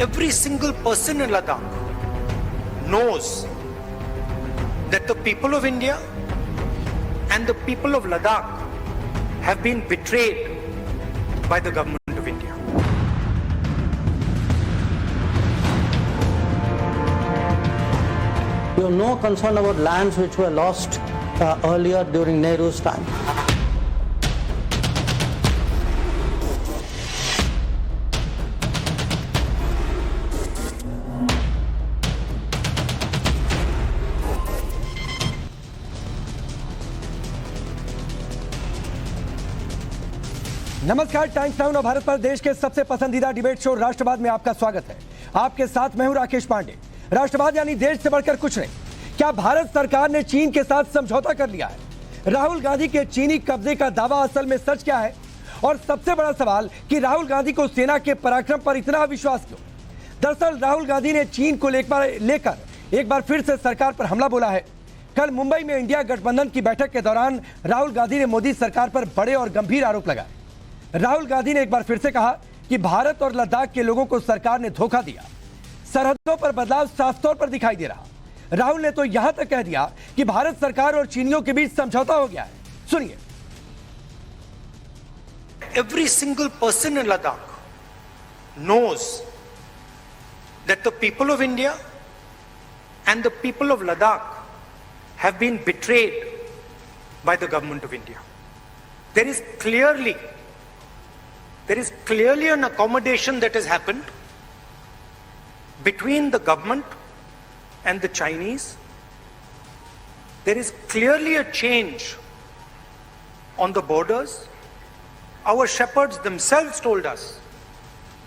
every single person in Ladakh knows that the people of India and the people of Ladakh have been betrayed by the government of India. You have no concern about lands which were lost earlier during Nehru's time. नमस्कार, times now और भारत पर देश के सबसे पसंदीदा debate show राष्ट्रवाद में आपका स्वागत है। आपके साथ मैं हूं राकेश पांडे। राष्ट्रवाद यानी देश से बढ़कर कुछ नहीं। क्या भारत सरकार ने चीन के साथ समझौता कर लिया है? राहुल गांधी के चीनी कब्जे का दावा असल में सच क्या है? और सबसे बड़ा सवाल कि राहुल गांधी को सेना के पराक्रम पर इतना विश्वास क्यों? दरअसल राहुल गांधी ने चीन को लेकर एक बार फिर से सरकार पर हमला बोला है। कल मुंबई में इंडिया गठबंधन की बैठक के दौरान राहुल गांधी ने मोदी सरकार पर बड़े और गंभीर आरोप लगाए। राहुल गांधी ने एक बार फिर से कहा कि भारत और लद्दाख के लोगों को सरकार ने धोखा दिया। सरहदों पर बदलाव साफ तौर पर दिखाई दे रहा। राहुल ने तो यहां तक कह दिया कि भारत सरकार और चीनियों के बीच समझौता हो गया है। सुनिए। Every single person in Ladakh knows that the people of India and the people of Ladakh have been betrayed by the government of India. There is clearly an accommodation that has happened between the government and the Chinese. There is clearly a change on the borders. Our shepherds themselves told us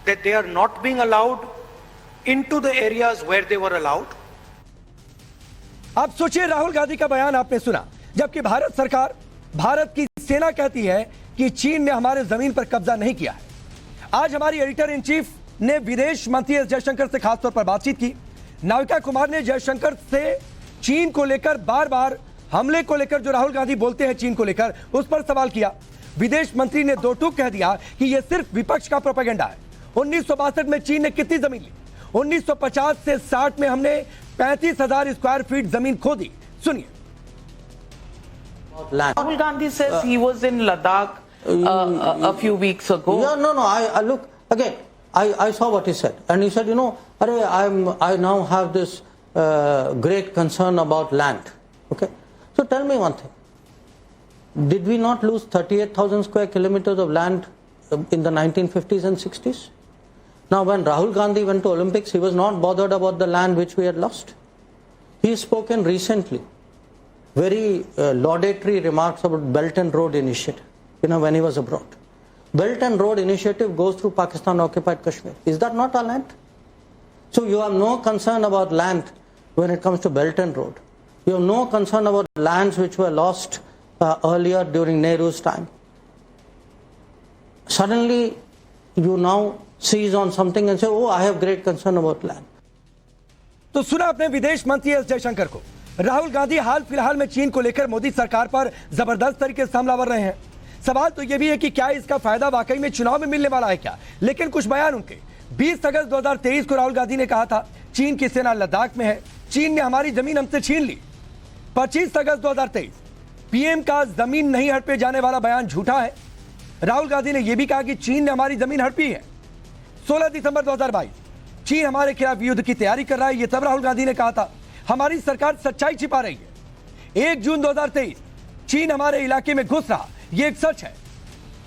that they are not being allowed into the areas where they were allowed. आप सोचिए, राहुल गांधी का बयान आपने सुना, जबकि भारत सरकार, भारत की सेना कहती है कि चीन ने हमारे जमीन पर कब्जा नहीं किया है। आज हमारी एडिटर इन चीफ ने विदेश मंत्री एस जयशंकर से खासतौर पर बातचीत की। नाविका कुमार ने जयशंकर से चीन को लेकर बार-बार हमले को लेकर जो राहुल गांधी बोलते हैं चीन को लेकर, उस पर सवाल किया। विदेश मंत्री ने दो टूक कह दिया कि यह सिर्फ विपक्ष का प्रोपेगेंडा है। 1962 में चीन ने कितनी जमीन ली? 1950 से 60 में हमने 35,000 स्क्वायर फीट जमीन खो दी। सुनिए। Rahul Gandhi says he was in Ladakh a few weeks ago. Yeah, no. I look again. I saw what he said, and he said, I now have this great concern about land. Okay, so tell me one thing. Did we not lose 38,000 square kilometers of land in the 1950s and 60s? Now, when Rahul Gandhi went to Olympics, he was not bothered about the land which we had lost. He has spoken recently very laudatory remarks about Belt and Road Initiative, when he was abroad. Belt and Road Initiative goes through Pakistan occupied Kashmir. Is that not our land? So you have no concern about land when it comes to Belt and Road. You have no concern about lands which were lost earlier during Nehru's time. Suddenly you now seize on something and say, I have great concern about land. तो सुना अपने विदेश मंत्री S Jaishankar को। राहुल गांधी हाल फिलहाल में चीन को लेकर मोदी सरकार पर जबरदस्त तरीके से हमलावर रहे हैं। सवाल तो यह भी है कि क्या इसका फायदा वाकई में चुनाव में मिलने वाला है क्या? लेकिन कुछ बयान उनके 20 अगस्त 2023 को राहुल गांधी ने कहा था चीन की सेना लद्दाख में है, चीन ने हमारी जमीन हमसे छीन ली। 25 अगस्त 2023 पीएम का जमीन नहीं हड़पे जाने वाला बयान झूठा है। राहुल गांधी ने यह भी कहा कि चीन ने हमारी जमीन हड़पी है। 16 दिसंबर 2022 चीन हमारे खिलाफ युद्ध की तैयारी कर रहा है, यह तब राहुल गांधी ने कहा था। हमारी सरकार सच्चाई छिपा रही है। 1 जून 2023 चीन हमारे इलाके में घुस रहा, यह एक सच है।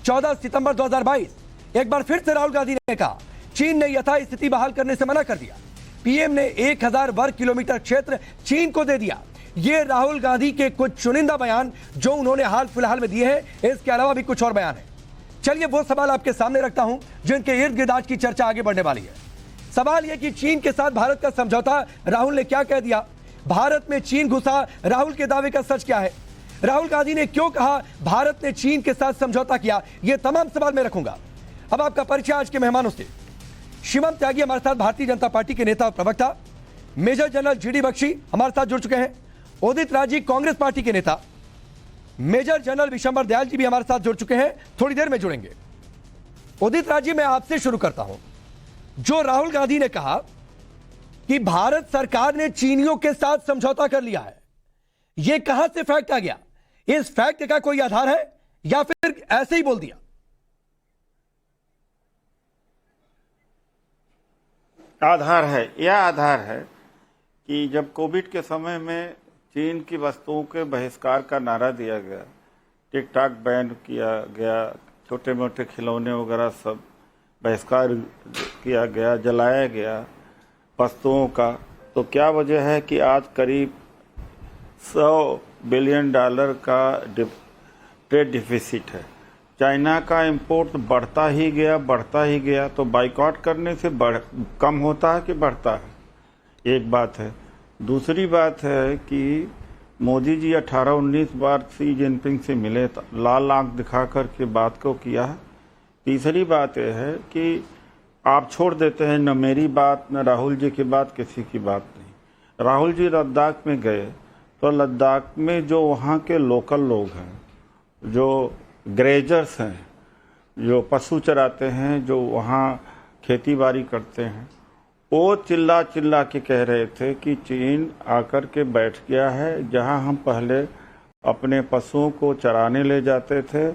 14 सितंबर 2022 एक बार फिर से राहुल गांधी ने कहा चीन ने यथास्थिति बहाल करने से मना कर दिया। पीएम ने 1000 वर्ग किलोमीटर क्षेत्र चीन को दे दिया। ये राहुल गांधी के कुछ चुनिंदा बयान जो उन्होंने हाल फिलहाल में दिए हैं। इसके अलावा भी कुछ और बयान है। चलिए वो सवाल आपके सामने रखता हूं जो इनके इर्द गिर्द आज की चर्चा आगे बढ़ने वाली है। सवाल यह कि चीन के साथ भारत का समझौता, राहुल ने क्या कह दिया? भारत में चीन घुसा, राहुल के दावे का सच क्या है? राहुल गांधी ने क्यों कहा भारत ने चीन के साथ समझौता किया? ये तमाम सवाल मैं रखूंगा। अब आपका परिचय आज के मेहमानों से। शिवम त्यागी हमारे साथ भारतीय जनता पार्टी के नेता और प्रवक्ता। मेजर जनरल जीडी बख्शी हमारे साथ जुड़ चुके हैं। उदित राज जी कांग्रेस पार्टी के नेता। मेजर जनरल विशंबर दयाल जी भी हमारे साथ जुड़ चुके हैं, थोड़ी देर में जुड़ेंगे। उदित राज जी, मैं आपसे शुरू करता हूं। जो राहुल गांधी ने कहा कि भारत सरकार ने चीनियों के साथ समझौता कर लिया है, यह कहां से फैक्ट आ गया? इस फैक्ट का कोई आधार है या फिर ऐसे ही बोल दिया? आधार है। यह आधार है कि जब कोविड के समय में चीन की वस्तुओं के बहिष्कार का नारा दिया गया, टिकटॉक बैन किया गया, छोटे मोटे खिलौने वगैरह सब बहिष्कार किया गया, जलाया गया वस्तुओं का, तो क्या वजह है कि आज करीब $100 बिलियन का ट्रेड डिफिसिट है। चाइना का इंपोर्ट बढ़ता ही गया, तो बाइकआउट करने से कम होता है कि बढ़ता है? एक बात है। दूसरी बात है कि मोदी जी 18-19 बार शी जिनपिंग से मिले, लाल आंख दिखा कर के बात को किया है। तीसरी बात यह है कि आप छोड़ देते हैं, न मेरी बात न राहुल जी की बात, किसी की बात नहीं। राहुल जी लद्दाख में गए तो लद्दाख में जो वहाँ के लोकल लोग हैं, जो ग्रेजर्स हैं, जो पशु चराते हैं, जो वहाँ खेती बाड़ी करते हैं, वो चिल्ला चिल्ला के कह रहे थे कि चीन आकर के बैठ गया है, जहाँ हम पहले अपने पशुओं को चराने ले जाते थे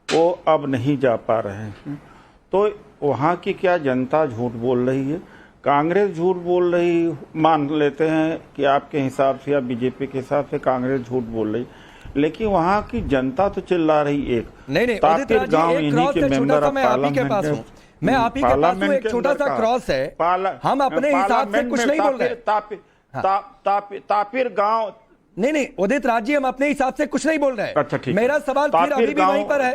वो अब नहीं जा पा रहे हैं। तो वहाँ की क्या जनता झूठ बोल रही है? कांग्रेस झूठ बोल रही, मान लेते हैं कि आपके हिसाब से या बीजेपी के हिसाब से कांग्रेस झूठ बोल रही, लेकिन वहाँ की जनता तो चिल्ला रही। एक नहीं, तापिर गांव इन्हीं के मेंबर ऑफ पार्लियामेंट है। मैं आप ही के पास हूं, एक छोटा सा क्रॉस है, हम अपने हिसाब से कुछ नहीं बोल रहे। तापिर गांव नहीं, उदित राज जी, हम अपने हिसाब से कुछ नहीं बोल रहे हैं। अच्छा, ठीक। मेरा सवाल फिर अभी भी वहीं पर है।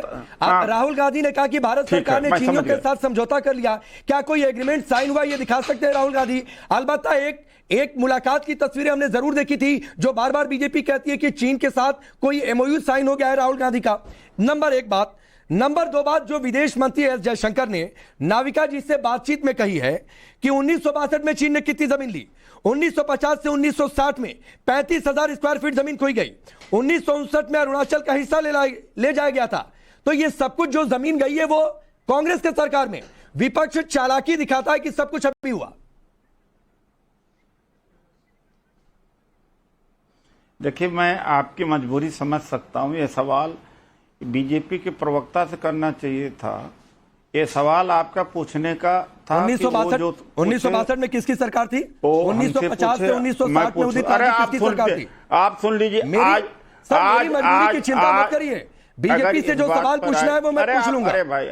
राहुल गांधी ने कहा कि भारत सरकार ने चीनियों के साथ समझौता कर लिया, क्या कोई एग्रीमेंट साइन हुआ? ये दिखा सकते हैं राहुल गांधी? अलबत्ता एक मुलाकात की तस्वीरें हमने जरूर देखी थी, जो बार बार बीजेपी कहती है कि चीन के साथ कोई एमओयू साइन हो गया है राहुल गांधी का। नंबर एक बात। नंबर दो बात, जो विदेश मंत्री एस जयशंकर ने नाविका जी से बातचीत में कही है कि 1962 में चीन ने कितनी जमीन ली, 1950 से 1960 में 35,000 स्क्वायर फीट जमीन खोई गई, 1959 में अरुणाचल का हिस्सा ले जाया गया था। तो ये सब कुछ जो जमीन गई है वो कांग्रेस के सरकार में। विपक्ष चालाकी दिखाता है कि सब कुछ अभी हुआ। देखिए, मैं आपकी मजबूरी समझ सकता हूं। ये सवाल बीजेपी के प्रवक्ता से करना चाहिए था। ये सवाल आपका पूछने का था। 1962 में किसकी सरकार थी? 1950 से 1960 में उदित राज जी किसकी सरकार थी? आप सुन लीजिए। मेरी मजबूरी की चिंता मत करिए, बीजेपी से जो सवाल पूछना है वो मैं पूछ लूंगा। अरे भाई,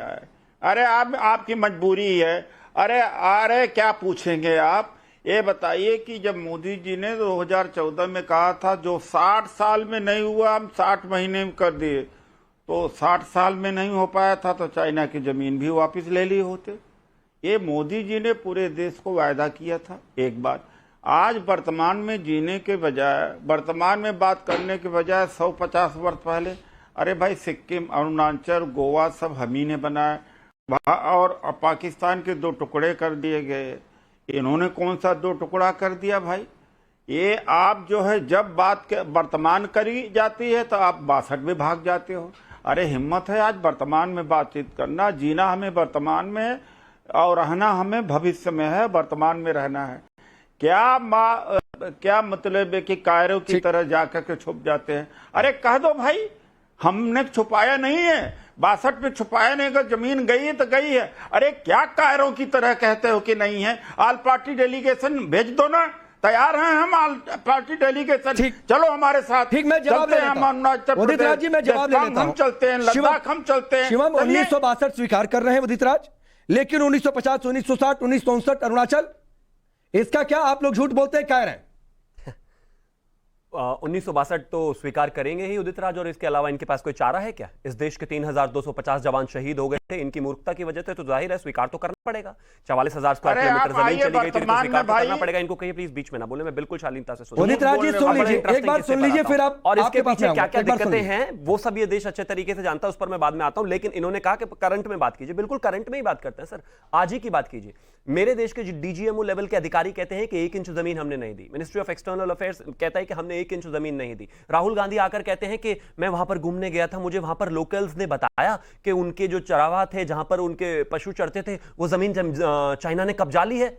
अरे आपकी मजबूरी है। अरे क्या पूछेंगे आप? ये बताइए कि जब मोदी जी ने 2014 में कहा था जो 60 साल में नहीं हुआ हम 60 महीने में कर दिए, तो 60 साल में नहीं हो पाया था तो चाइना की जमीन भी वापस ले ली होते। ये मोदी जी ने पूरे देश को वायदा किया था। एक बात, आज वर्तमान में जीने के बजाय, वर्तमान में बात करने के बजाय 150 वर्ष पहले, अरे भाई सिक्किम, अरुणाचल, गोवा सब हम ही ने बनाया, और पाकिस्तान के 2 टुकड़े कर दिए गए। इन्होंने कौन सा 2 टुकड़ा कर दिया भाई? ये आप जो है जब बात के वर्तमान करी जाती है तो आप 62 में भाग जाते हो। अरे हिम्मत है आज वर्तमान में बातचीत करना। जीना हमें वर्तमान में और रहना हमें भविष्य में है, वर्तमान में रहना है। क्या मतलब है कि कायरों की तरह जाकर के छुप जाते हैं? अरे कह दो भाई, हमने छुपाया नहीं है, 62 में छुपाया नहीं, अगर जमीन गई है तो गई है। अरे क्या कायरों की तरह कहते हो कि नहीं है? ऑल पार्टी डेलीगेशन भेज दो ना, तैयार हैं हम। ऑल पार्टी डेलीगेशन चलो हमारे साथ। ठीक, मैं जवाब दे देता हूं। उदित राज जी, मैं जवाब दे देता हूं। हम चलते हैं लद्दाख, हम चलते हैं। शिवम 1962 स्वीकार कर रहे हैं उदित राज, लेकिन 1950, 1960, 1959 अरुणाचल, इसका क्या आप लोग झूठ बोलते हैं, कह रहे हैं? 1962 तो स्वीकार करेंगे ही उदित राज, और इसके अलावा इनके पास कोई चारा है क्या? इस देश के 3,250 जवान शहीद हो गए थे इनकी मूर्खता की वजह से, तो जाहिर है स्वीकार तो करना पड़ेगा। 44,000 स्क्वायर किलोमीटर जमीन चली गई थी, तो स्वीकार तो करना पड़ेगा। इनको कहिए प्लीज बीच में ना बोले, मैं बिल्कुल शालीनता से सुन। उदित राज जी सुन लीजिए, एक बार सुन लीजिए, फिर आप और इसके पीछे क्या क्या दिक्कतें हैं वो सब ये देश अच्छे तरीके से जानता है, उस पर मैं बाद में आता हूं। लेकिन इन्होंने कहा कि करंट में बात कीजिए, बिल्कुल करंट में ही बात करते हैं सर, आज ही की बात कीजिए। मेरे देश के डीजीएमओ लेवल के अधिकारी कहते हैं कि 1 इंच जमीन हमने नहीं दी। मिनिस्ट्री ऑफ एक्सटर्नल अफेयर्स कहता है कि हमने 1 इंच जमीन नहीं दी। राहुल गांधी आकर कहते हैं कि मैं वहां पर घूमने गया था, मुझे वहां पर लोकल्स ने बताया कि उनके जो चरावा थे, जहां पर उनके पशु चरते थे, वो जमीन जमीन चाइना ने कब्जा ली है।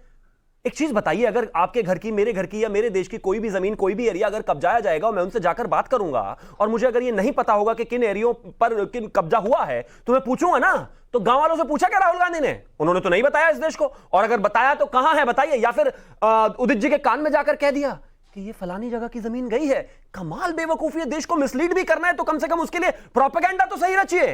एक चीज बताइए, अगर आपके घर की, मेरे घर की या मेरे देश की कोई भी जमीन, कोई भी एरिया अगर कब्जाया जाएगा और मैं उनसे जाकर बात करूंगा और मुझे अगर ये नहीं पता होगा कि किन एरियो पर किन कब्जा हुआ है, तो मैं पूछूंगा ना। तो गांव वालों से पूछा क्या राहुल गांधी ने? उन्होंने तो नहीं बताया इस देश को, और अगर बताया तो कहां है बताइए, या फिर उदित जी के कान में जाकर कह दिया कि ये फलानी जगह की जमीन गई है। कमाल बेवकूफी है। देश को मिसलीड भी करना है तो कम से कम उसके लिए प्रोपेगेंडा तो सही रचिए।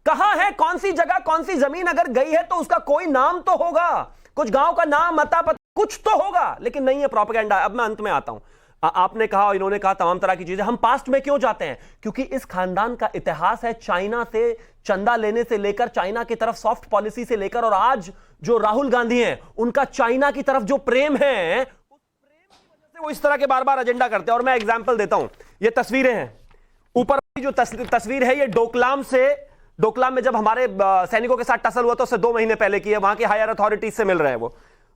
कहां है, कौन सी जगह, कौन सी जमीन अगर गई है तो उसका कोई नाम तो होगा, कुछ गांव का नाम, मता पता, कुछ तो होगा, लेकिन नहीं है, प्रोपेगेंडा। अब मैं अंत में आता हूं। आपने कहा, इन्होंने कहा तमाम तरह की चीजें। हम पास्ट में क्यों जाते हैं? क्योंकि इस खानदान का इतिहास है चाइना से चंदा लेने से लेकर, चाइना की तरफ सॉफ्ट पॉलिसी से लेकर, और आज जो राहुल गांधी हैं उनका चाइना की तरफ जो प्रेम है, उस प्रेम की वजह से वो इस तरह के बार बार एजेंडा करते हैं। और मैं एग्जाम्पल देता हूं, ये तस्वीरें हैं। ऊपर जो तस्वीर है ये डोकलाम में जब हमारे सैनिकों के साथ टसल हुआ तो उससे 2 महीने पहले की है। वहां के हायर अथॉरिटीज से मिल रहे हैं वो।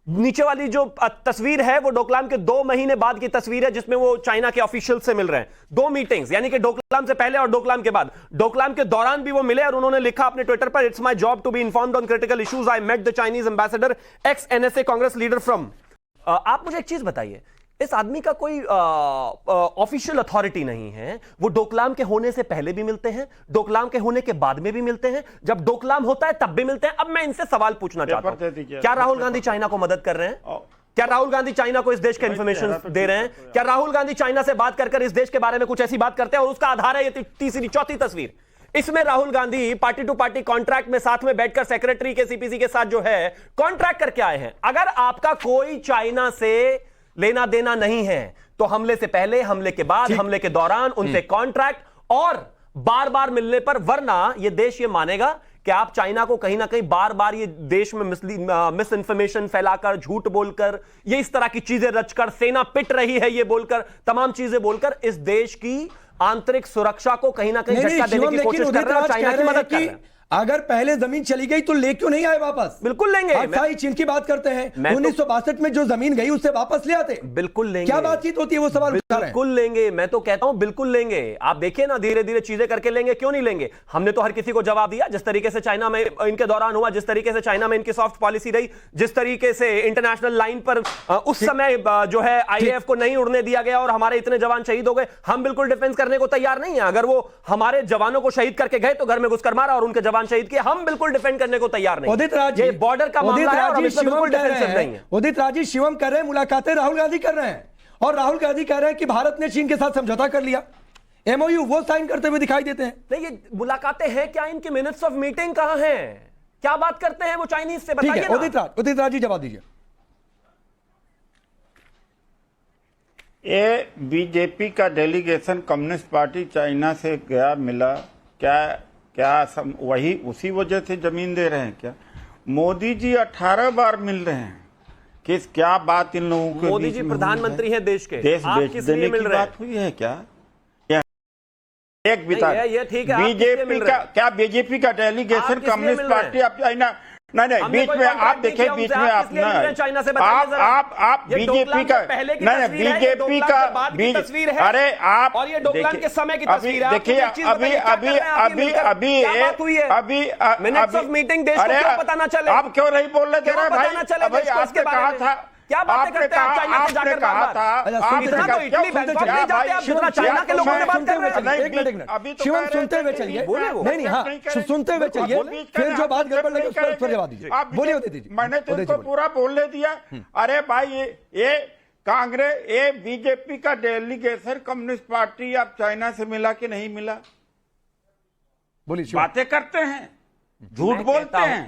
नीचे वाली जो तस्वीर है वो डोकलाम के 2 महीने बाद की तस्वीर है, जिसमें वो चाइना के ऑफिशियल से मिल रहे हैं। 2 मीटिंग्स, यानी कि डोकलाम से पहले और डोकलाम के बाद। डोकलाम के दौरान भी वो मिले और उन्होंने लिखा अपने ट्विटर पर, it's my job to be informed on critical issues. I met the Chinese ambassador, ex NSA Congress leader from. आप मुझे एक चीज बताइए, इस आदमी का कोई ऑफिशियल अथॉरिटी नहीं है। वो डोकलाम के होने से पहले भी मिलते हैं, डोकलाम के होने के बाद में भी मिलते हैं, जब डोकलाम होता है तब भी मिलते हैं। अब मैं इनसे सवाल पूछना चाहता हूं, क्या राहुल गांधी चाइना को मदद कर रहे हैं? क्या राहुल गांधी चाइना को इस देश के इंफॉर्मेशन दे रहे हैं? क्या राहुल गांधी चाइना से बात कर इस देश के बारे में कुछ ऐसी बात करते हैं? और उसका आधार है ये तीसरी चौथी तस्वीर। इसमें Rahul Gandhi party to party contract में साथ में बैठकर सेक्रेटरी के सीपीसी के साथ जो है कॉन्ट्रैक्ट करके आए हैं। अगर आपका कोई चाइना से लेना देना नहीं है तो हमले से पहले, हमले के बाद, हमले के दौरान उनसे कॉन्ट्रैक्ट और बार बार मिलने पर, वरना यह देश यह मानेगा कि आप चाइना को कहीं ना कहीं बार बार ये देश में मिस इंफॉर्मेशन फैलाकर, झूठ बोलकर, ये इस तरह की चीजें रचकर, सेना पिट रही है ये बोलकर, तमाम चीजें बोलकर इस देश की आंतरिक सुरक्षा को कहीं ना कहीं झटका देने की कोशिश कर रहे हैं और चाइना की मदद कर रहे हैं। अगर पहले जमीन चली गई तो ले क्यों नहीं आए वापस? बिल्कुल लेंगे। चीन की बात करते हैं, 1962 में जो जमीन गई उससे वापस ले आते। बिल्कुल लेंगे। क्या बातचीत होती है, वो सवाल बिल्कुल लेंगे। मैं तो कहता हूं बिल्कुल लेंगे। आप देखिए ना, धीरे धीरे चीजें करके लेंगे, क्यों नहीं लेंगे? हमने तो हर किसी को जवाब दिया, जिस तरीके से चाइना में इनके दौरान हुआ, जिस तरीके से चाइना में इनकी सॉफ्ट पॉलिसी रही, जिस तरीके से इंटरनेशनल लाइन पर उस समय जो है IAF को नहीं उड़ने दिया गया और हमारे इतने जवान शहीद हो गए। हम बिल्कुल डिफेंस करने को तैयार नहीं है। अगर वो हमारे जवानों को शहीद करके गए तो घर में घुसकर मारा और उनके जवान शहीद किए, हम बिल्कुल डिफेंड करने को तैयार नहीं। उदित राज, ये बॉर्डर का मामला है और इसमें बिल्कुल डिफेंसिव नहीं है। उदित राज जी शिवम कर रहे हैं, मुलाकातें राहुल गांधी कर रहे हैं, और राहुल गांधी कह रहे हैं कि भारत ने चीन के साथ समझौता कर लिया। MOU वो साइन करते हुए दिखाई देते हैं। नहीं, ये मुलाकातें हैं क्या? इनके मिनट्स ऑफ मीटिंग कहां हैं? क्या बात करते हैं वो चाइनीज से? बताइए ना। उदित राज जी जवाब दीजिए। ये बीजेपी का डेलीगेशन कम्युनिस्ट पार्टी चाइना से गया, मिला, वही उसी वजह से जमीन दे रहे हैं क्या? मोदी जी 18 बार मिल रहे हैं। क्या बात इन लोगों के? मोदी जी प्रधानमंत्री हैं देश के, देश आप बेच किस देने लिए मिल की रहे हैं? बात हुई है क्या? एक बिता ये ठीक है, बीजेपी का क्या? बीजेपी का डेलीगेशन कम्युनिस्ट पार्टी अब चाइना नहीं, बीच में आप देखिए, बीच में आप चाइना से आप बीजेपी का नहीं, बीजेपी का तस्वीर है, अरे आप और ये डोकलाम के समय की तस्वीर है। देखिए, अभी मिनट्स ऑफ मीटिंग देश को क्यों पता ना चले? आप क्यों नहीं बोल रहे थे भाई? आपने कहा था, क्या बातें करते हैं चाइना से जाकर? कहा था इतना तो इटली बैंकॉक नहीं जाते आप जितना चाइना के लोगों से बात कर रहे हैं। अभी तो शिवम सुनते हुए चलिए। नहीं, हाँ सुनते हुए चलिए, फिर जो बात गड़बड़ लगे उस पर जवाब दीजिए। बोलिए उदित जी। मैंने तो इसको पूरा बोलने दिया। अरे भाई, ये कांग्रेस, ये बीजेपी का डेलीगेशन कम्युनिस्ट पार्टी अब चाइना से मिला कि नहीं मिला? बोलिए। बातें करते हैं, झूठ बोलते हैं।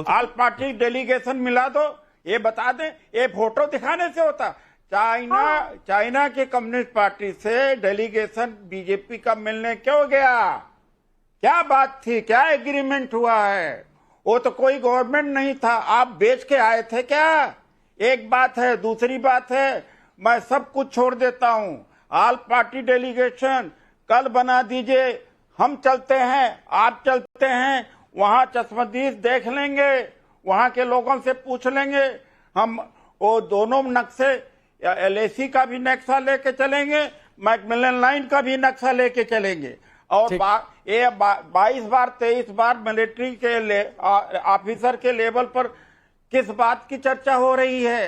ऑल पार्टी डेलीगेशन मिला तो ये बता दें, ये फोटो दिखाने से होता? चाइना के कम्युनिस्ट पार्टी से डेलीगेशन बीजेपी का मिलने क्यों गया? क्या बात थी? क्या एग्रीमेंट हुआ है? वो तो कोई गवर्नमेंट नहीं था, आप बेच के आए थे क्या? एक बात है। दूसरी बात है, मैं सब कुछ छोड़ देता हूं, ऑल पार्टी डेलीगेशन कल बना दीजिए, हम चलते हैं, आप चलते हैं, वहां चश्मदीद देख लेंगे, वहां के लोगों से पूछ लेंगे। हम वो दोनों नक्शे, LAC का भी नक्शा लेके चलेंगे, मैकमिलन लाइन का भी नक्शा लेके चलेंगे, और 22 बार 23 बार मिलिट्री के ऑफिसर के लेवल पर किस बात की चर्चा हो रही है?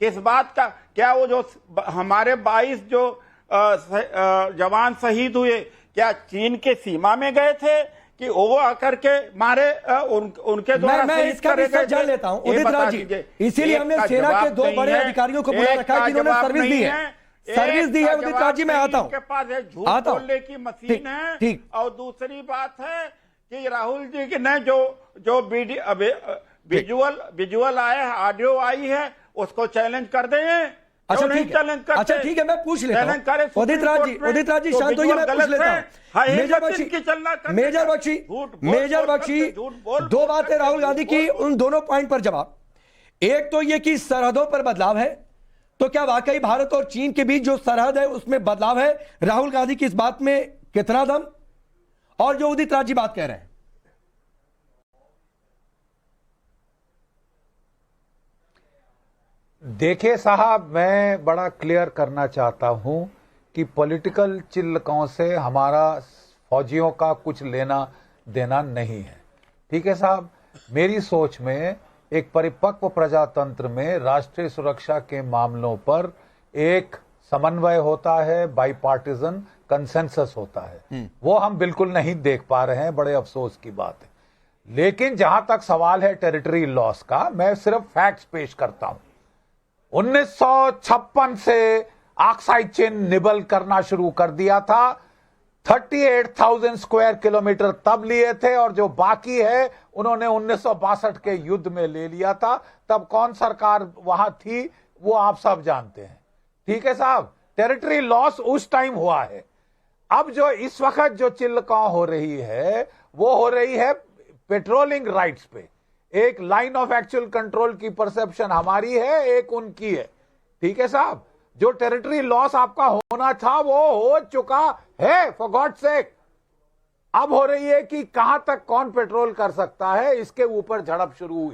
किस बात का? क्या वो जो हमारे 22 जो जवान शहीद हुए, क्या चीन के सीमा में गए थे कि वो आकर के मारे उनके द्वारा मैं इसका भी सब जान लेता हूं उदित राज जी, इसीलिए हमने सेना के 2 बड़े अधिकारियों को बुला रखा है जिन्होंने सर्विस दी है। सर्विस दी है उदित राज जी, मैं आता हूं। के पास एक झूठ बोलने की मशीन है। ठीक। और दूसरी बात है कि राहुल जी के ने जो विजुअल आए हैं, ऑडियो आई है, उसको चैलेंज कर दें। अच्छा ठीक है, अच्छा ठीक है, मैं पूछ लेता हूं। उदित राज जी शांत होइए, मैं पूछ लेता हूं। मेजर बख्शी 2 बातें राहुल गांधी की, उन दोनों पॉइंट पर जवाब। एक तो यह कि सरहदों पर बदलाव है, तो क्या वाकई भारत और चीन के बीच जो सरहद है उसमें बदलाव है? राहुल गांधी की इस बात में कितना दम? और जो उदित राज जी बात कह रहे हैं, देखिए साहब, मैं बड़ा क्लियर करना चाहता हूं कि पॉलिटिकल चिल्लकों से हमारा फौजियों का कुछ लेना देना नहीं है। ठीक है साहब, मेरी सोच में एक परिपक्व प्रजातंत्र में राष्ट्रीय सुरक्षा के मामलों पर एक समन्वय होता है, बाईपार्टिजन कंसेंसस होता है। वो हम बिल्कुल नहीं देख पा रहे हैं, बड़े अफसोस की बात है। लेकिन जहां तक सवाल है टेरिटरी लॉस का, मैं सिर्फ फैक्ट्स पेश करता हूं। 1956 से ऑक्साइड चेन निबल करना शुरू कर दिया था। 38,000 स्क्वायर किलोमीटर तब लिए थे, और जो बाकी है उन्होंने 1962 के युद्ध में ले लिया था। तब कौन सरकार वहां थी वो आप सब जानते हैं। ठीक है साहब, टेरिटरी लॉस उस टाइम हुआ है। अब जो इस वक्त जो चिल्लकां हो रही है वो हो रही है पेट्रोलिंग राइट्स पे। एक लाइन ऑफ एक्चुअल कंट्रोल की परसेप्शन हमारी है, एक उनकी है। ठीक है साहब, जो टेरिटरी लॉस आपका होना था वो हो चुका है, फॉर गॉड सेक। अब हो रही है कि कहां तक कौन पेट्रोल कर सकता है, इसके ऊपर झड़प शुरू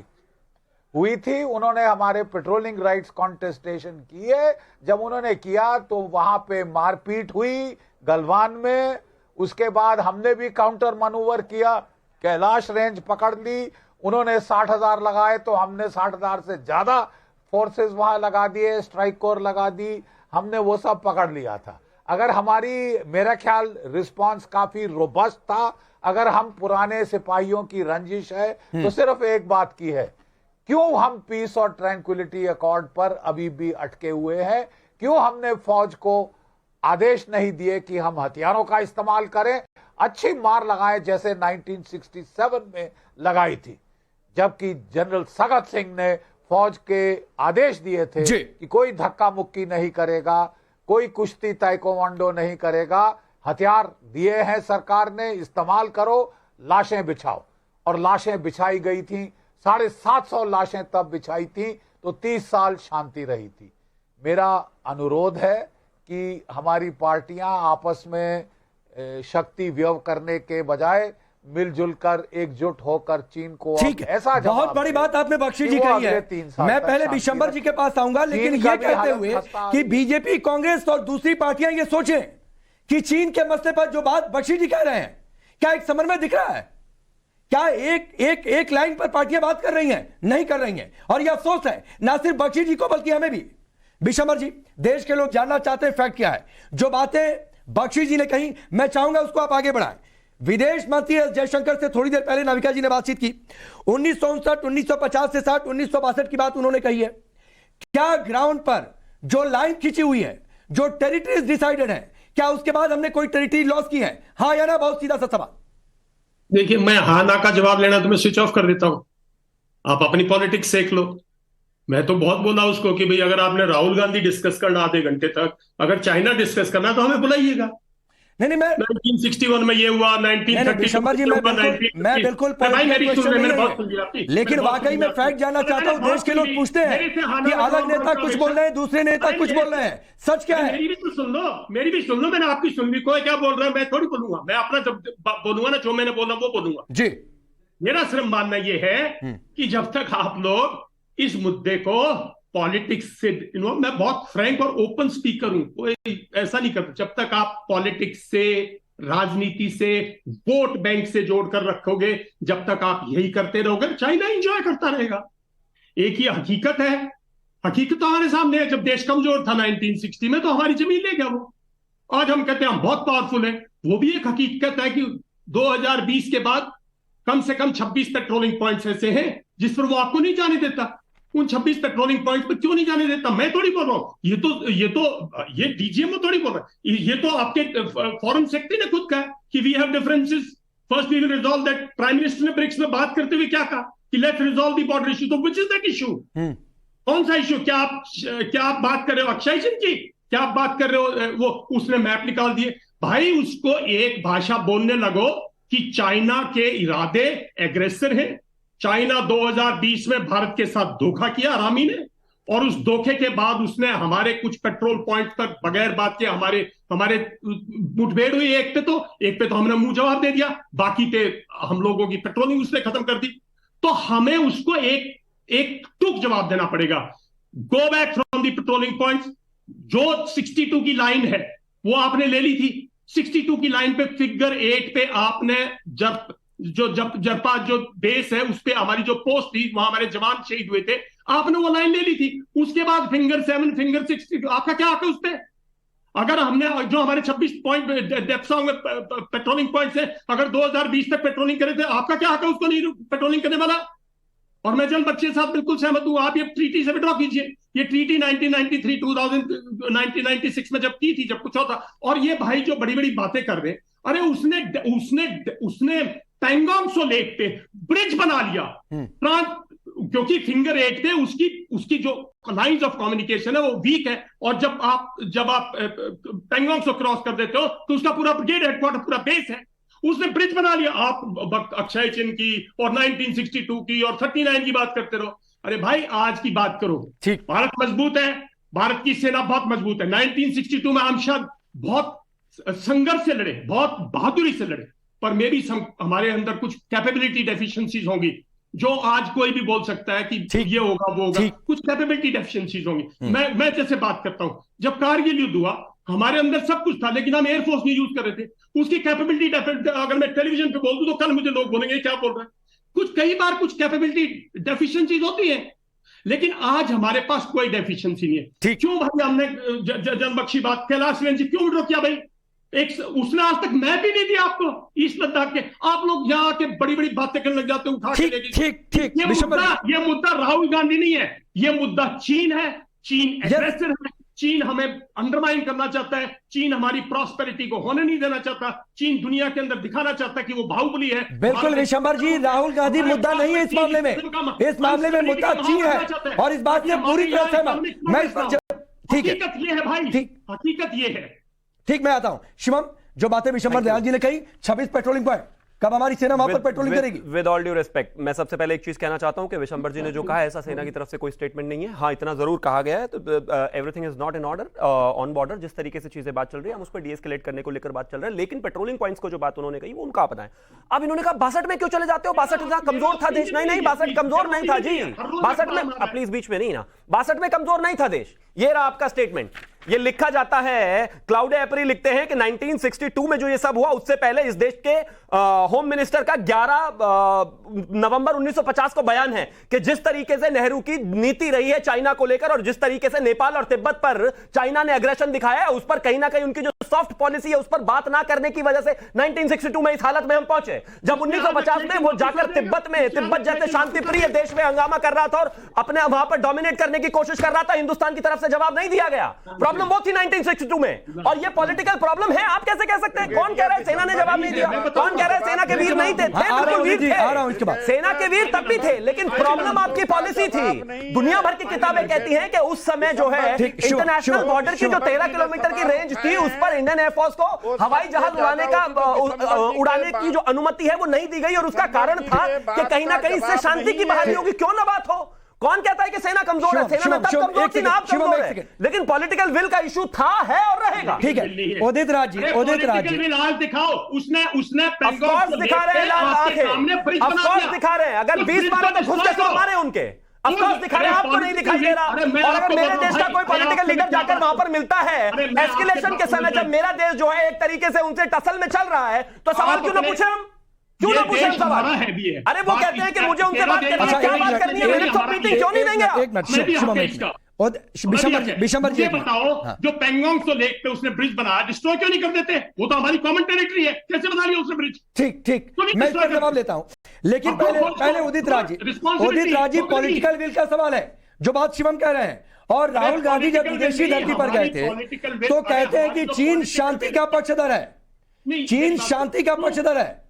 हुई थी। उन्होंने हमारे पेट्रोलिंग राइट्स कॉन्टेस्टेशन किए। जब उन्होंने किया तो वहां पे मारपीट हुई गलवान में। उसके बाद हमने भी काउंटर मनूवर किया, कैलाश रेंज पकड़ ली। उन्होंने 60,000 लगाए तो हमने 60,000 से ज्यादा फोर्सेस वहां लगा दिए, स्ट्राइक कोर लगा दी, हमने वो सब पकड़ लिया था। अगर मेरा ख्याल रिस्पांस काफी रोबस्ट था। अगर हम पुराने सिपाहियों की रंजिश है तो सिर्फ एक बात की है, क्यों हम पीस और ट्रैंक्विलिटी अकॉर्ड पर अभी भी अटके हुए हैं? क्यों हमने फौज को आदेश नहीं दिए कि हम हथियारों का इस्तेमाल करें, अच्छी मार लगाएं जैसे 1967 में लगाई थी, जबकि जनरल सगत सिंह ने फौज के आदेश दिए थे कि कोई धक्का मुक्की नहीं करेगा, कोई कुश्ती ताइक्वांडो नहीं करेगा। हथियार दिए हैं सरकार ने, इस्तेमाल करो, लाशें बिछाओ। और लाशें बिछाई गई थी, 750 लाशें तब बिछाई थी, तो 30 साल शांति रही थी। मेरा अनुरोध है कि हमारी पार्टियां आपस में शक्ति व्यय करने के बजाय मिलजुल कर एकजुट होकर चीन को ऐसा बहुत बड़ी बात आपने बख्शी जी कही है। मैं पहले बिशंबर जी के पास आऊंगा, लेकिन ये कहते हुए कि बीजेपी, कांग्रेस और दूसरी पार्टियां ये सोचें कि चीन के मसले पर जो बात बख्शी जी कह रहे हैं, क्या एक समन्वय दिख रहा है? क्या एक लाइन पर पार्टियां बात कर रही हैं? नहीं कर रही हैं। और यह अफसोस है, ना सिर्फ बख्शी जी को बल्कि हमें भी। बिशंबर जी, देश के लोग जानना चाहते हैं फैक्ट क्या है। जो बातें बख्शी जी ने कही, मैं चाहूंगा उसको आप आगे बढ़ाएं। विदेश मंत्री एस जयशंकर से थोड़ी देर पहले नाविका जी ने बातचीत की। 1959, 1950 से 60, 1962 की बात उन्होंने कही है। क्या ग्राउंड पर जो लाइन खींची हुई है, जो टेरिटरीज डिसाइडेड है, क्या उसके बाद हमने कोई टेरिटरी लॉस की है? हाँ या ना? बहुत सीधा सा सवाल। देखिए, मैं हाँ ना का जवाब लेना तो मैं स्विच ऑफ कर देता हूं। आप अपनी पॉलिटिक्स सेक लो। मैं तो बहुत बोला उसको कि भाई अगर आपने राहुल गांधी डिस्कस करना आधे घंटे तक, अगर चाइना डिस्कस करना तो हमें बुलाइएगा। नहीं, मैं 1961 में ये हुआ, 1930 मैं बिल्कुल लेकिन वाकई में फैक्ट जानना चाहता हूं। देश के लोग पूछते हैं कि अलग नेता कुछ बोल रहे हैं, दूसरे नेता कुछ बोल रहे हैं, सच क्या है? मेरी भी सुन लो। मैंने आपकी सुन ली। कोई क्या बोल रहा है मैं थोड़ी बोलूंगा। मैं अपना जब बोलूंगा ना, जो मैंने बोला वो बोलूंगा जी। मेरा सिर्फ मानना ये है कि जब तक आप लोग इस मुद्दे को पॉलिटिक्स से इन्वॉल्व, मैं बहुत फ्रैंक और ओपन स्पीकर हूं, कोई ऐसा नहीं करता। जब तक आप पॉलिटिक्स से, राजनीति से, वोट बैंक से जोड़कर रखोगे, जब तक आप यही करते रहोगे, चाइना एंजॉय करता रहेगा। एक ही हकीकत है, हकीकत तो हमारे सामने है। जब देश कमजोर था 1960 में तो हमारी जमीन ले गया वो। आज हम कहते हैं हम बहुत पावरफुल हैं, वो भी एक हकीकत है कि 2020 के बाद कम से कम 26 पेट्रोलिंग पॉइंट्स ऐसे हैं जिस पर वो आपको नहीं जाने देता। उन 26 पेट्रोलिंग पॉइंट्स पर क्यों नहीं जाने देता? मैं थोड़ी बोल रहा हूं, ये डीजीएमओ थोड़ी बोल रहा है, ये तो आपके फॉरेन सेक्रेटरी ने खुद कहा कि we have differences, first we will resolve that. Prime minister ने ब्रिक्स में बात करते हुए क्या कहा कि let's resolve the border issue. तो व्हिच इज दैट इशू? कौन सा इशू? क्या आप बात कर रहे हो अक्षय सिंह की? क्या आप बात कर रहे हो वो उसने मैप निकाल दिए? भाई उसको एक भाषा बोलने लगो कि चाइना के इरादे एग्रेसर हैं। चाइना 2020 में भारत के साथ धोखा किया आरामी ने, और उस धोखे के बाद उसने हमारे कुछ पेट्रोल पॉइंट तक बगैर बात के हमारे मुठभेड़ हुई। एक पे तो हमने मुंह जवाब दे दिया, बाकी पे हम लोगों की पेट्रोलिंग उसने खत्म कर दी। तो हमें उसको एक टूक जवाब देना पड़ेगा। Go back from the patrolling points. जो 62 की लाइन है वो आपने ले ली थी। 62 की लाइन पे फिगर 8 पे आपने जरपा जो बेस है उस पे हमारी जो पोस्ट थी, वहां हमारे जवान शहीद हुए थे, आपने वो लाइन ले ली थी। उसके बाद फिंगर 7, फिंगर 6, आपका क्या हक है उस पे? अगर हमने जो हमारे 26 पॉइंट डेप्सोंग में पेट्रोलिंग पॉइंट्स है, अगर 2020 तक पेट्रोलिंग करे थे, आपका क्या हक है उसको नहीं पेट्रोलिंग करने वाला? और मैं जल्द बच्चे के साथ बिल्कुल सहमत हूं, आप ये ट्रीटी से विड्रॉ कीजिए। ये ट्रीटी 1993, 1996 में जब की थी, जब कुछ होता। और ये भाई जो बड़ी बड़ी बातें कर रहे, अरे उसने पैंगोंग सो लेक पे ब्रिज बना लिया, क्योंकि फिंगर 8 पे उसकी जो लाइंस ऑफ कम्युनिकेशन है वो वीक है। और जब आप पैंगोंग सो क्रॉस कर देते हो तो उसका पूरा ब्रिगेड हेडक्वार्टर, पूरा बेस है, उसने ब्रिज बना लिया। आप अक्षय चिन्ह की और 1962 की और 39 की बात करते रहो। अरे भाई आज की बात करो। ठीक, भारत मजबूत है, भारत की सेना बहुत मजबूत है। 1962 में हम शायद बहुत संघर्ष से लड़े, बहुत बहादुरी से लड़े, पर मे भी हमारे अंदर कुछ कैपेबिलिटी डेफिशिएंसीज होंगी जो आज कोई भी बोल सकता है कि ये होगा वो होगा। कुछ कैपेबिलिटी डेफिशिएंसीज होंगी। मैं जैसे बात करता हूं, जब कारगिल युद्ध हुआ हमारे अंदर सब कुछ था, लेकिन हम एयरफोर्स नहीं यूज कर रहे थे। उसकी कैपेबिलिटी, अगर मैं टेलीविजन पे बोल दूं तो कल मुझे लोग बोलेंगे क्या बोल रहे हैं। कई बार कुछ कैपेबिलिटी डेफिशिएंसीज होती है, लेकिन आज हमारे पास कोई डेफिशिएंसी नहीं है। क्यों भाई हमने जनबख्शी बात कैलाश रेंज क्यों विड्रॉ किया? भाई उसने आज तक मैप ही नहीं दिया आपको ईस्ट लद्दाख के। आप लोग यहाँ आके बड़ी बड़ी बातें करने लग जाते हैं, उठा के ठीक। ये मुद्दा राहुल गांधी नहीं है, ये मुद्दा चीन है। चीन एग्रेसर है, चीन हमें अंडरमाइन करना चाहता है, चीन हमारी प्रॉस्पेरिटी को होने नहीं देना चाहता, चीन दुनिया के अंदर दिखाना चाहता है कि वो बाहुबली है। बिल्कुल विशंबर जी, राहुल गांधी मुद्दा नहीं है इस मामले में। इस मामले में मुद्दा चीन है और इस बात से पूरी तरह से मैं ठीक है। हकीकत ये है भाई, हकीकत ये है। ठीक, मैं आता हूं। शिवम, जो बातें विशंबर दयाल जी ने कही, 26 पेट्रोलिंग पॉइंट, कब हमारी सेना वहां पर पेट्रोलिंग करेगी? विद ऑल ड्यू रिस्पेक्ट, मैं सबसे पहले एक चीज कहना चाहता हूं कि विशंबर जी ने जो कहा ऐसा सेना की तरफ से कोई स्टेटमेंट नहीं है। हाँ, इतना जरूर कहा गया है, तो everything is not in order on border. जिस तरीके से चीजें बात चल रही है, हम उस पर डीएस्केलेट करने को लेकर बात चल रहा है, लेकिन पेट्रोलिंग पॉइंट्स को जो बात उन्होंने कही वो उनका अपना है। अब इन्होंने कहा 62 में क्यों चले जाते हो? 62 में कमजोर था देश? नहीं, 62 कमजोर नहीं था जी। 62 में, प्लीज बीच में नहीं ना, 62 में कमजोर नहीं था देश। ये रहा आपका स्टेटमेंट, ये लिखा जाता है। क्लाउड एपरी लिखते हैं कि 1962 में जो ये सब हुआ उससे पहले इस देश के होम मिनिस्टर का 11 नवंबर 1950 को बयान है कि जिस तरीके से नेहरू की नीति रही है चाइना को लेकर और जिस तरीके से नेपाल और तिब्बत पर चाइना ने अग्रेशन दिखाया है, उस पर कहीं ना कहीं उनकी जो सॉफ्ट पॉलिसी है उस पर बात ना करने की वजह से 1962 में इस हालत में हम पहुंचे, जब 1950 में वो जाकर तिब्बत जैसे शांति प्रिय देश में हंगामा कर रहा था और अपने वहां पर डोमिनेट करने की कोशिश कर रहा था। हिंदुस्तान की तरफ से जवाब नहीं दिया गया। प्रॉब्लम वो थी 1962 में, और ये पॉलिटिकल प्रॉब्लम है। आप कैसे कह सकते हैं? कौन कह रहा है सेना ने जवाब नहीं दिया? कौन कह रहा है सेना के वीर नहीं थे? बिल्कुल वीर थे, सेना के वीर तब भी थे, लेकिन प्रॉब्लम आपकी पॉलिसी थी। दुनिया भर की किताबें कहती हैं कि उस समय जो है इंटरनेशनल बॉर्डर की जो 13 किलोमीटर की रेंज थी उस पर इंडियन एयरफोर्स को हवाई जहाज उड़ाने की जो अनुमति है वो नहीं दी गई, और उसका कारण था कि कहीं ना कहीं इससे शांति की बहाली होगी। क्यों ना बात हो? कौन कहता है कि सेना कमजोर है? सेना तब कमजोर थी ना, आप कमजोर है, लेकिन पॉलिटिकल विल का इशू था, है और रहेगा। ठीक है, उदित राज जी, लाल दिखाओ। उसने ऑफकोर्स दिखा रहे हैं, लाल आंखें ऑफकोर्स दिखा रहे हैं। अगर 20 मारे तो घुस के तो मारे उनके, ऑफकोर्स दिखा रहे हैं, आपको नहीं दिखाई दे रहा। और अगर मेरे देश का कोई पॉलिटिकल लीडर जाकर वहां पर मिलता है एस्केलेशन के समय, जब मेरा देश जो है एक तरीके से उनसे टसल में चल रहा है, तो सवाल क्यों ना पूछे हम? क्यों ये ना पूछे हम देश सवाल? हमारा है भी है। अरे वो कहते हैं कि मुझे उनसे बात करनी है, अच्छा, क्या एक बात मिनट, करनी है, मेरे तो मीटिंग क्यों नहीं देंगे आप? एक मिनट मैं भी शुभम, हक है एक इसका। मिनट। और बिशंबर जी ये एक मिनट। बताओ जो पेंगोंग तो लेक पे उसने ब्रिज बनाया, डिस्ट्रॉय क्यों नहीं कर देते? वो तो हमारी कॉमन टेरिटरी है, कैसे बना लिया उसने ब्रिज? ठीक ठीक, तो नहीं मैं इसका destroy जवाब करते। लेता हूं, लेकिन आपको पहले फौज पहले को उदित राज जी, responsibility उदित राज जी होगी। पॉलिटिकल विल का सवाल है, जो बात शिवम कह रहे हैं। और राहुल गांधी जब political विदेशी will नहीं, धरती पर गए हमारी थे political will, तो अरे कहते हैं कि हमारी तो चीन political शांति will- का पक्षधर है, नहीं, चीन एक बात शांति का सुनो। पक्षधर है,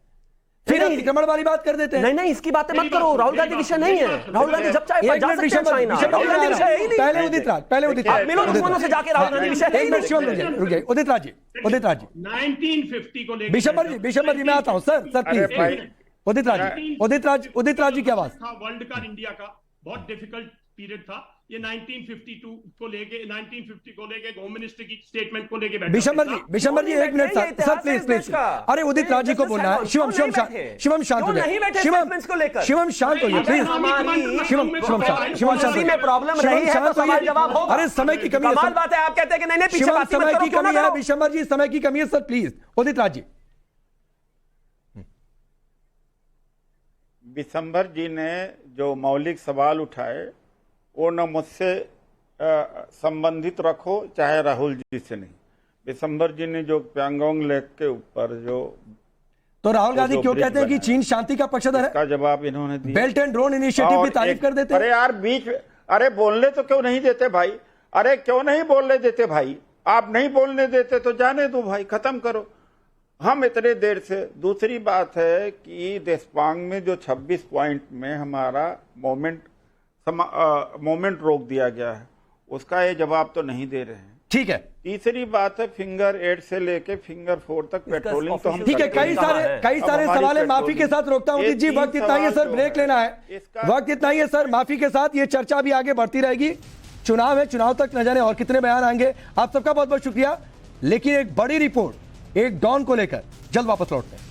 फिर नहीं, अतिक्रमण वाली बात कर देते हैं। नहीं नहीं, इसकी बातें मेरी मत करो, बात राहुल सुनो, गांधी मेरी विषय बात नहीं सुनो, है। मेरी राहुल बात गांधी सुनो। जब चाहे एक जा मिनट सकते हैं विशंबर, चाइना, राहुल गांधी विषय है ही नहीं। पहले उदित राज, पहले उदित राज, आप मिलो दुश्मनों से जाके, राहुल गांधी विषय है ही एक मिनट नहीं। शिवम रुक जाइए, उदित राज जी, उदित राज जी, 1950 को लेकर बिशंबर जी मैं आता हूं सर, सर अरे प्लीज भाई, उदित राज जी, उदित राज जी की आवाज। था वर्ल्ड का, इंडिया का बहुत डिफिकल्ट पीरियड था ये। 1952 को लेके 1950 को लेके होम मिनिस्टर की स्टेटमेंट को लेके बैठा बिशंबर था। जी, बिशंबर जी एक minute sir, sir please please. अरे उदित राज जी को बोलना है। शिवम शिवम शिवम शांत हो नहीं बैठे जाइए, statements को लेकर? शिवम शांत होइए प्लीज। शिवम शांत में प्रॉब्लम रही है तो सवाल जवाब होगा। अरे समय की कमी है कमाल सर। बात है, आप कहते हैं कि नहीं नहीं पीछे शिवम बात मत समय करो, की क्यों ना कमी है, करो? बिशंबर जी समय की कमी है सर, प्लीज उदित राज जी। बिशंबर जी ने जो मौलिक सवाल उठाए वो न मुझसे संबंधित रखो, चाहे राहुल जी से नहीं। बिशंबर जी ने जो पैंगोंग लेक के ऊपर जो तो राहुल गांधी जो क्यों ब्रिज कहते हैं कि बनाया, चीन शांति का पक्षधर है? इसका जवाब इन्होंने दिया। बेल्ट एंड रोड इनिशिएटिव और की तारीफ एक- कर देते अरे हैं। यार बीच में, अरे बोलने तो क्यों नहीं देते भाई? अरे क्यों नहीं बोलने देते भाई? आप नहीं बोलने देते तो जाने दो भाई, खत्म करो। हम इतने देर से, दूसरी बात है कि देशपांग में जो 26 पॉइंट में हमारा मोमेंट रोक दिया गया है, उसका ये जवाब तो नहीं दे रहे हैं। ठीक है, तीसरी बात है फिंगर 8 से लेके फिंगर 4 तक पेट्रोलिंग तो हम ठीक है, करते कई ही सारे हैं। कई अब सारे हमारी सवाल है, माफी पेट्रोलिंग- के साथ रोकता हूं ये उदित जी, तीन वक्त इतना ही है सर, सवाल जो ब्रेक लेना है, इसका- वक्त इतना ही है सर, माफी के साथ ये चर्चा भी आगे बढ़ती रहेगी। चुनाव है, चुनाव तक न जाने और कितने बयान आएंगे। आप सबका बहुत बहुत शुक्रिया, लेकिन एक बड़ी रिपोर्ट एक डॉन को लेकर जल्द वापस लौटते हैं।